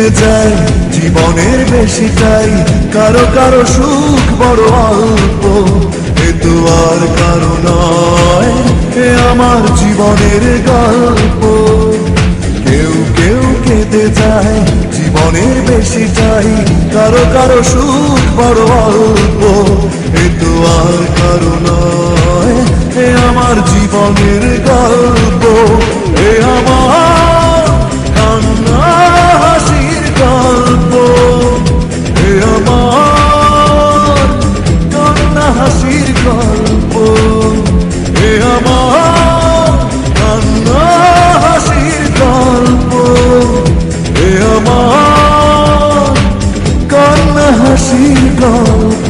কেটে যায় জীবনের বেশিটাই, কারো কারো সুখ বড় অল্প, এ তো আর কারো নয়, এ আমার জীবনের গল্প। কেউ কেউ কেটে যায় জীবনের বেশিটাই, কারো কারো সুখ বড় অল্প, এ তো আর কারো নয়, এ আমার জীবনের গল্প। এ আমার কান্না হাসির গল্প, এ আমার কান্না হাসির গল্প, এ আমার কান্না হাসির গল্প, এ আমার কান্না হাসির গল্প।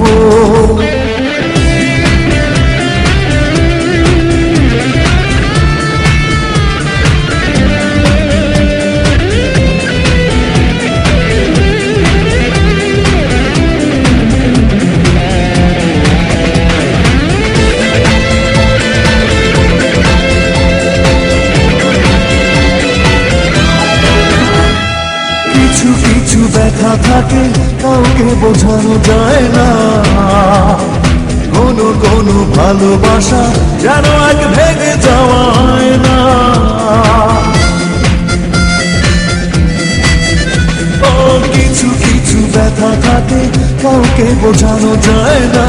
কিছু কিছু ব্যথা থাকে কাউকে বোঝানো যায় না, কোনো কোনো ভালোবাসা যেন এক ভেঙে যাওয়ায় না। ও কিছু কিছু ব্যথা থাকে কাউকে বোঝানো যায় না,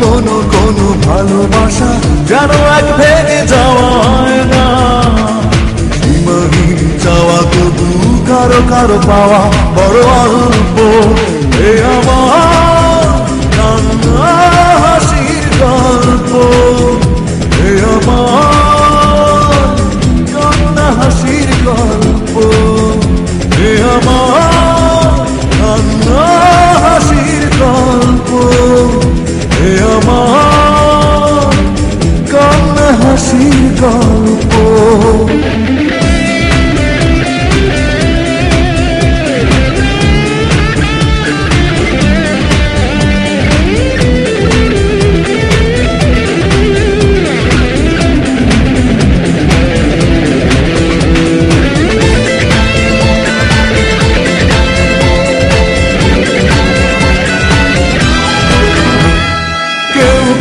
কোনো কোনো ভালোবাসা যেন এক ভেঙে যাওয়ায় না। সীমাহীন চাওয়া তবু কারো কারো পাওয়া বড় অল্প, এ আমার কান্না হাসির গল্প, এ আমার কান্না হাসির গল্প, এ আমার কান্না হাসির গল্প, এ আমার কান্না হাসির গল্প।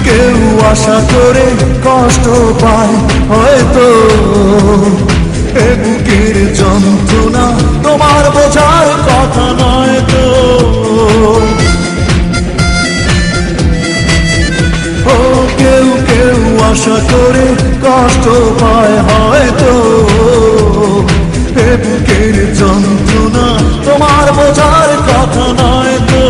কেউ আশা করে কষ্ট পায় হয়তো, এ বুকের যন্ত্রণা তোমার বোঝার কথা নয় তো। ও কেউ কেউ আশা করে কষ্ট পায় হয়তো, এ বুকের যন্ত্রণা তোমার বোঝার কথা নয় তো।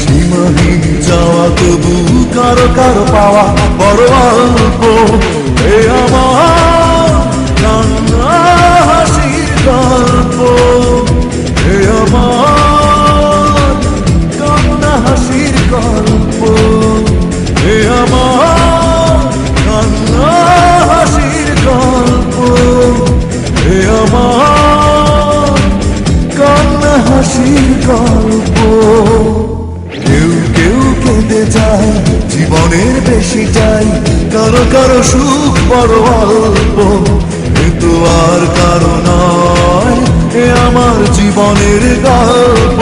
সীমাহীন যাওয়া তবু কারো কারো পাওয়া বড় অল্প, এ আমার কান্না হাসির গল্প, এ আমার কান্না হাসির গল্প, এ আমার কান্না হাসির গল্প, এ আমার কান্না হাসির গল্প। কেউ কেউ কেঁদে যায় জীবনের বেশিটাই, কারো কারো সুখ বড় অল্প, এ তো আর কারো নয়, এ আমার জীবনের গল্প।